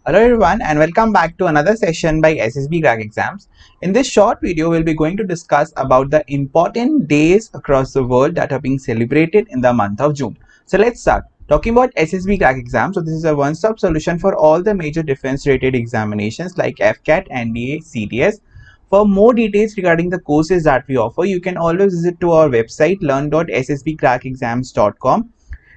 Hello everyone and welcome back to another session by SSB Crack Exams. In this short video, we'll be going to discuss about the important days across the world that are being celebrated in the month of June. So let's start talking about SSB Crack Exams. So this is a one-stop solution for all the major defense-related examinations like FCAT, NDA, CDS. For more details regarding the courses that we offer, you can always visit to our website learn.ssbcrackexams.com.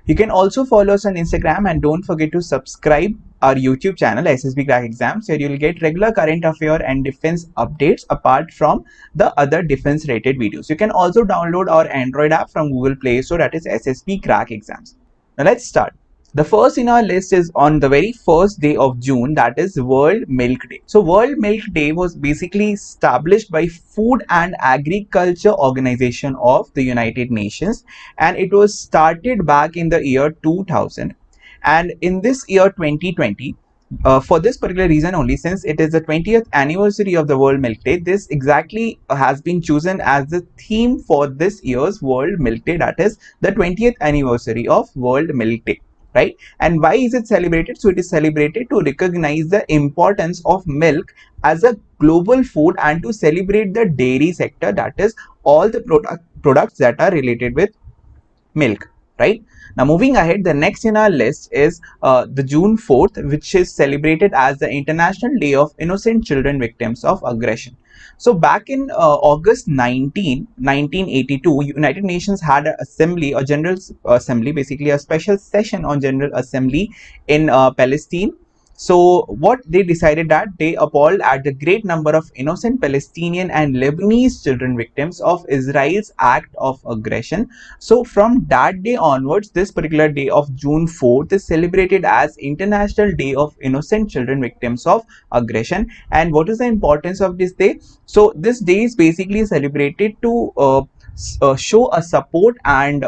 You can also follow us on Instagram and don't forget to subscribe our YouTube channel SSB Crack Exams, where you'll get regular current affair and defense updates apart from the other defense rated videos. You can also download our Android app from Google Play Store, that is SSB Crack Exams. Now let's start. The first in our list is on the very first day of June, that is World Milk Day. So World Milk Day was basically established by Food and Agriculture Organization of the United Nations, and it was started back in the year 2000. And in this year 2020, for this particular reason only, since it is the 20th anniversary of the World Milk Day, this exactly has been chosen as the theme for this year's World Milk Day, that is the 20th anniversary of World Milk Day, right? And why is it celebrated? So it is celebrated to recognize the importance of milk as a global food and to celebrate the dairy sector, that is all the products that are related with milk, right? Now moving ahead, the next in our list is the June 4th, which is celebrated as the International Day of Innocent Children Victims of Aggression. So back in August 1982, United Nations had an assembly, a general assembly, basically a special session on general assembly in Palestine. So what they decided, that they appalled at the great number of innocent Palestinian and Lebanese children victims of Israel's act of aggression. So from that day onwards, this particular day of June 4th is celebrated as International Day of Innocent Children Victims of Aggression. And what is the importance of this day? So this day is basically celebrated to show a support and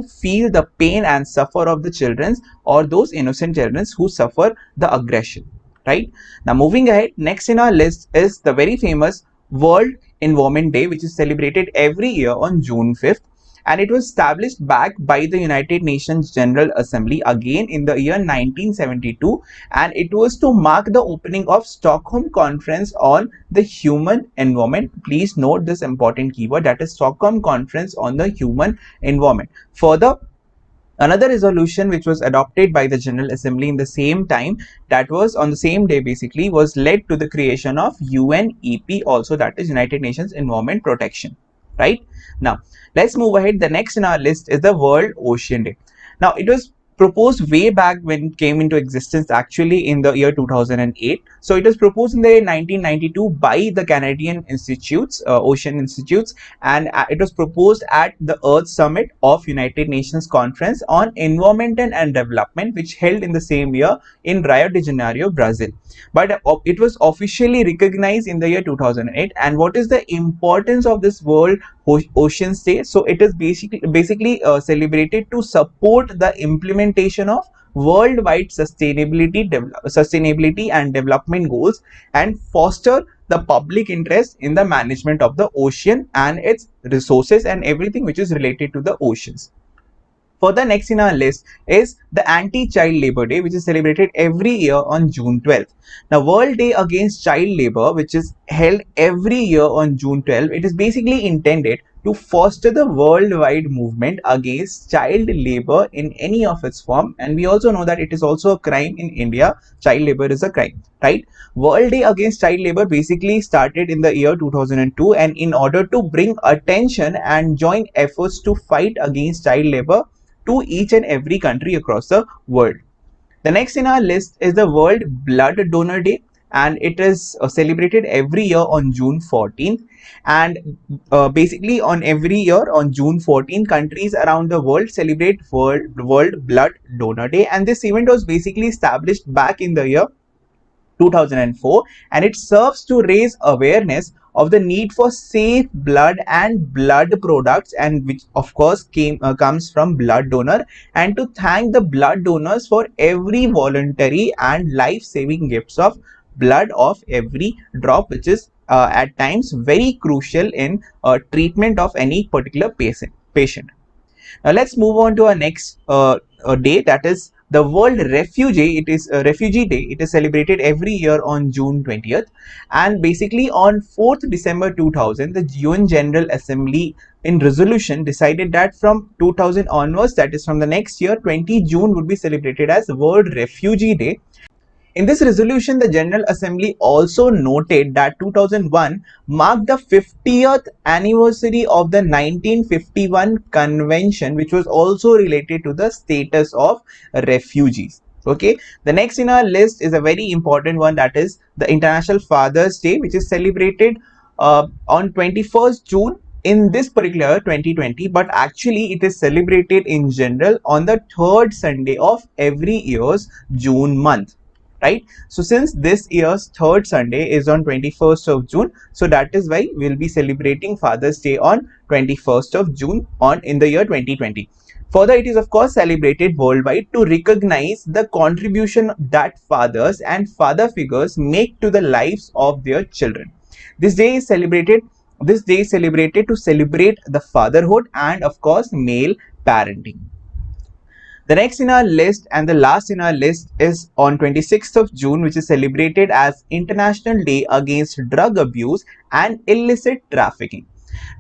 feel the pain and suffer of the children or those innocent children who suffer the aggression, right? Now moving ahead, next in our list is the very famous World Environment Day, which is celebrated every year on June 5th, and it was established back by the United Nations General Assembly again in the year 1972, and it was to mark the opening of Stockholm Conference on the Human Environment. Please note this important keyword, that is Stockholm Conference on the Human Environment. Further, another resolution which was adopted by the General Assembly in the same time, that was on the same day basically, was led to the creation of UNEP also, that is United Nations Environment Protection, right? Now let's move ahead. The next in our list is the World Ocean Day. Now it was proposed way back when it came into existence, actually in the year 2008. So it was proposed in the year 1992 by the Canadian Institutes, Ocean Institutes, and it was proposed at the Earth Summit of United Nations Conference on Environment and Development, which held in the same year in Rio de Janeiro, Brazil. But it was officially recognized in the year 2008. And what is the importance of this World Oceans Day? So it is basically celebrated to support the implementation of worldwide sustainability and development goals and foster the public interest in the management of the ocean and its resources and everything which is related to the oceans. Further, next in our list is the Anti-Child Labor Day, which is celebrated every year on June 12th. Now, World Day Against Child Labor, which is held every year on June 12th, it is basically intended to foster the worldwide movement against child labor in any of its form. And we also know that it is also a crime in India. Child labor is a crime, right? World Day Against Child Labor basically started in the year 2002, and in order to bring attention and join efforts to fight against child labor to each and every country across the world. The next in our list is the World Blood Donor Day, and it is celebrated every year on June 14th. And basically on every year on June 14th, countries around the world celebrate World Blood Donor Day, and this event was basically established back in the year 2004, and it serves to raise awareness of the need for safe blood and blood products, and which of course comes from blood donor, and to thank the blood donors for every voluntary and life-saving gifts of blood of every drop, which is at times very crucial in treatment of any particular patient. Now let's move on to our next day, that is the World Refugee. It is Refugee Day. It is celebrated every year on June 20th, and basically on 4th December 2000, the UN General Assembly in resolution decided that from 2000 onwards, that is from the next year, 20 June would be celebrated as World Refugee Day. In this resolution, the General Assembly also noted that 2001 marked the 50th anniversary of the 1951 Convention, which was also related to the status of refugees. Okay, the next in our list is a very important one, that is the International Father's Day, which is celebrated on 21st June in this particular 2020, but actually it is celebrated in general on the third Sunday of every year's June month, right? So since this year's third Sunday is on 21st of June, so that is why we'll be celebrating Father's Day on 21st of June on in the year 2020. Further, it is of course celebrated worldwide to recognize the contribution that fathers and father figures make to the lives of their children. This day is celebrated to celebrate the fatherhood and of course male parenting. The next in our list and the last in our list is on 26th of June, which is celebrated as International Day Against Drug Abuse and Illicit Trafficking.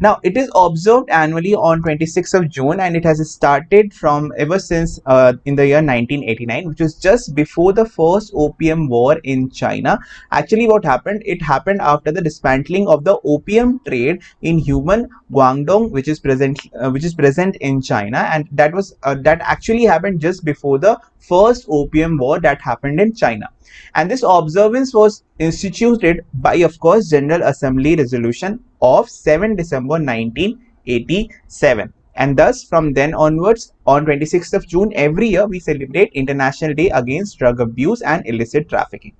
Now, it is observed annually on 26th of June, and it has started from ever since in the year 1989, which was just before the first opium war in China. Actually, what happened? It happened after the dismantling of the opium trade in human Guangdong, which is present in China, and that actually happened just before the first opium war that happened in China. And this observance was instituted by, of course, General Assembly resolution of 7 December 1987. And thus, from then onwards, on 26th of June every year, we celebrate International Day Against Drug Abuse and Illicit Trafficking.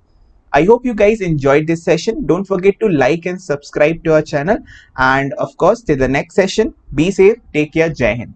I hope you guys enjoyed this session. Don't forget to like and subscribe to our channel. And of course, till the next session, be safe, take care, Jai Hind.